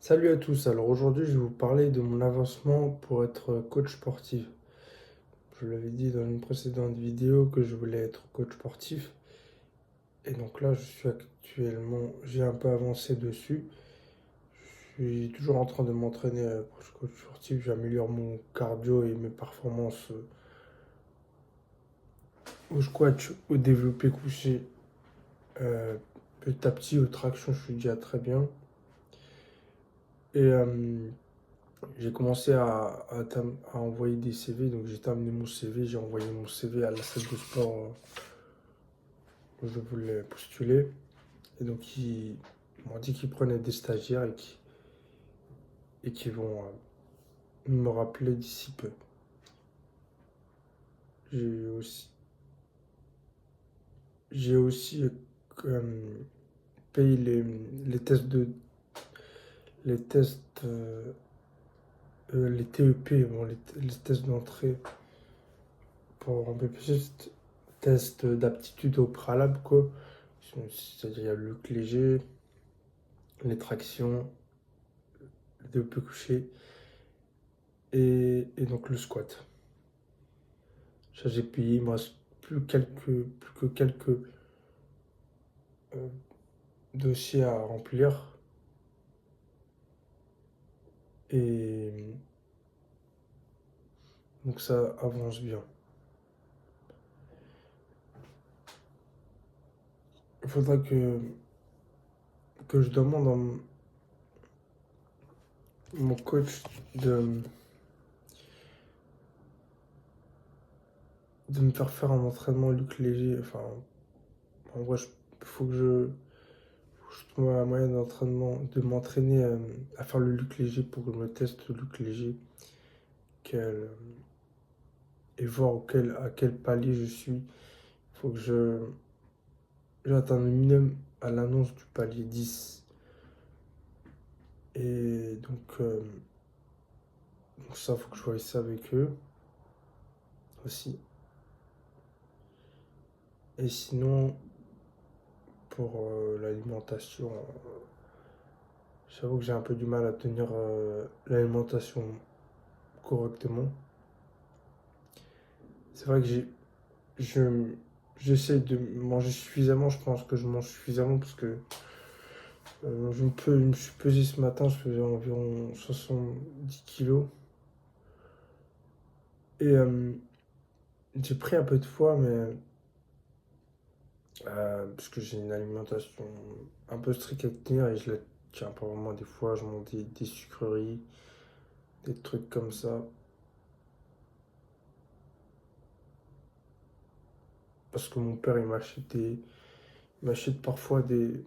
Salut à tous, alors aujourd'hui je vais vous parler de mon avancement pour être coach sportif. Je l'avais dit dans une précédente vidéo que je voulais être coach sportif et donc là j'ai un peu avancé dessus. Je suis toujours en train de m'entraîner pour être coach sportif, j'améliore mon cardio et mes performances au squat, au développé couché, euh, petit à petit, aux tractions je suis déjà très bien. Et j'ai commencé à envoyer des CV, donc j'ai terminé mon CV, j'ai envoyé mon CV à la salle de sport où je voulais postuler. Et donc ils m'ont dit qu'ils prenaient des stagiaires et qu'ils vont me rappeler d'ici peu. J'ai aussi, j'ai aussi payé les tests les tests, les TEP, bon, les tests d'entrée pour un peu plus, tests d'aptitude au préalable, quoi. C'est-à-dire, il y a le luc léger, les tractions, le développé couché et donc le squat. Ça, j'ai payé, il me reste plus que quelques euh, dossiers à remplir et donc ça avance bien. Il faudra que je demande à mon coach de me faire un entraînement luc léger. Enfin, en vrai, il faut que je trouve un moyen d'entraînement, de m'entraîner à faire le luc léger pour que je me teste le luc léger quel, et voir à quel palier je suis. Il faut que j'atteigne le minimum à l'annonce du palier 10. Et donc ça, faut que je voie ça avec eux aussi. Et sinon, pour l'alimentation, j'avoue que j'ai un peu du mal à tenir l'alimentation correctement. C'est vrai que je, j'essaie de manger suffisamment. Je pense que je mange suffisamment parce que je me suis pesé ce matin, je faisais environ 70 kilos. Et j'ai pris un peu de foie, mais parce que j'ai une alimentation un peu stricte à tenir et je la tiens pas vraiment. Des fois, je mange des sucreries, des trucs comme ça. Parce que mon père, il m'achète parfois des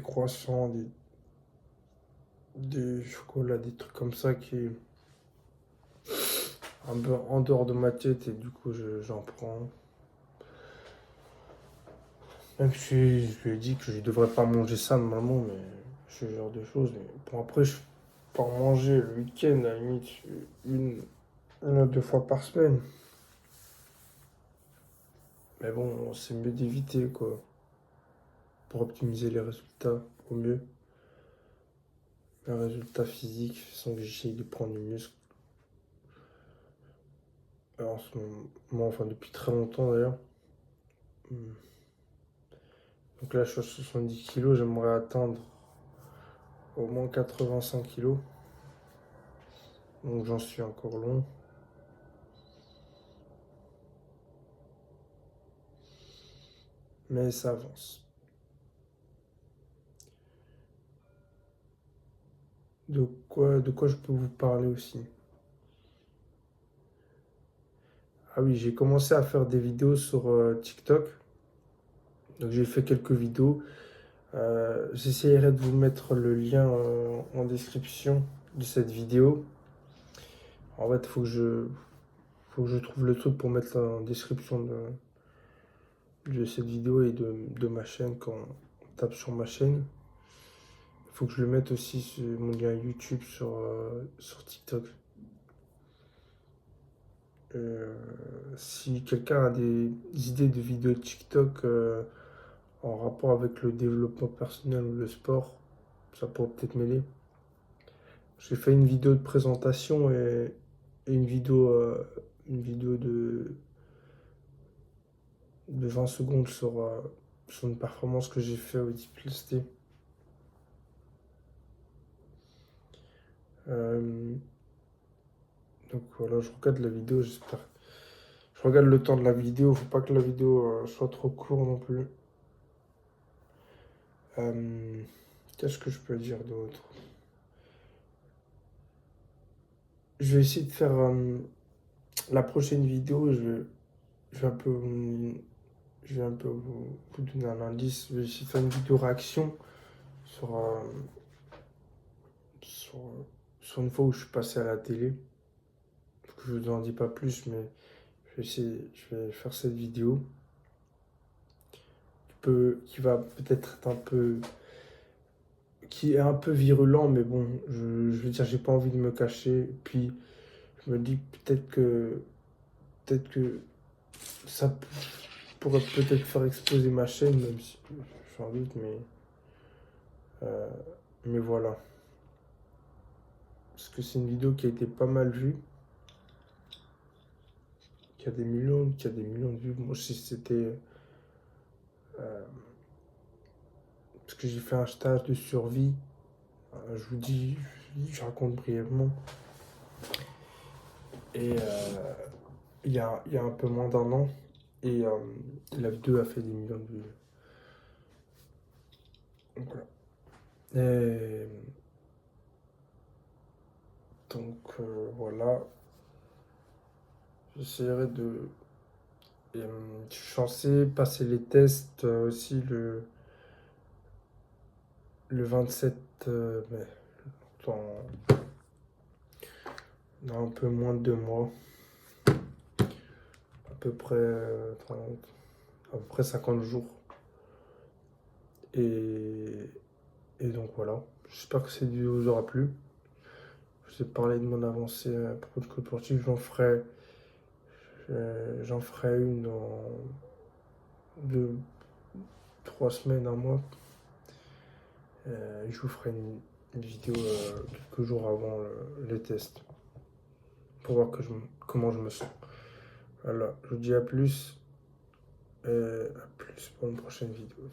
croissants, des chocolats, des trucs comme ça qui est un peu en dehors de ma tête et du coup, j'en prends. Même si je lui ai dit que je devrais pas manger ça normalement, mais ce genre de choses. Mais bon, après, je peux en manger le week-end, à la limite, une, une à deux fois par semaine. Mais bon, c'est mieux d'éviter, quoi, pour optimiser les résultats au mieux. Les résultats physiques, sans que j'essaye de prendre du muscle. Alors, en ce moment, enfin depuis très longtemps d'ailleurs. Hmm. Donc là, je suis à 70 kilos, j'aimerais atteindre au moins 85 kilos. Donc j'en suis encore long. Mais ça avance. De quoi je peux vous parler aussi? Ah oui, j'ai commencé à faire des vidéos sur TikTok. Donc j'ai fait quelques vidéos. J'essaierai de vous mettre le lien en description de cette vidéo. En fait, faut que je trouve le truc pour mettre en description de cette vidéo et de ma chaîne quand on tape sur ma chaîne. Il faut que je le mette aussi sur mon lien YouTube sur TikTok. Euh, Si quelqu'un a des idées de vidéos TikTok en rapport avec le développement personnel ou le sport, Ça pourrait peut-être m'aider. J'ai fait une vidéo de présentation et une vidéo de 20 secondes sur une performance que j'ai fait au Diplisté. Donc voilà, je regarde la vidéo, j'espère. Je regarde le temps de la vidéo, faut pas que la vidéo soit trop courte non plus. Qu'est-ce que je peux dire d'autre? Je vais essayer de faire la prochaine vidéo, je vais un peu, je vais un peu vous donner un indice. Je vais essayer de faire une vidéo réaction sur, sur, sur une fois où je suis passé à la télé. Je vous en dis pas plus, mais je vais faire cette vidéo qui va peut-être être un peu, qui est un peu virulent, mais bon, je veux dire, j'ai pas envie de me cacher. Puis je me dis peut-être que ça pourrait peut-être faire exploser ma chaîne, même si j'en doute, euh, mais voilà. Parce que c'est une vidéo qui a été pas mal vue, qui a des millions de vues. Moi, si c'était euh, parce que j'ai fait un stage de survie. Je vous dis, je raconte brièvement. Et il y a un peu moins d'un an. Et la vidéo a fait des millions de vues. Donc voilà. Et donc voilà. J'essaierai de. Je suis censé passer les tests aussi le 27 mai. Dans, dans un peu moins de 2 mois. À peu près, à peu près 50 jours. Et, et donc voilà. J'espère que cette vidéo vous aura plu. Je vous ai parlé de mon avancée à propos de code sportif. J'en ferai une en 2, 3 semaines, un mois. Je vous ferai une vidéo quelques jours avant les tests pour voir comment je me sens. Voilà, je vous dis à plus. À plus pour une prochaine vidéo.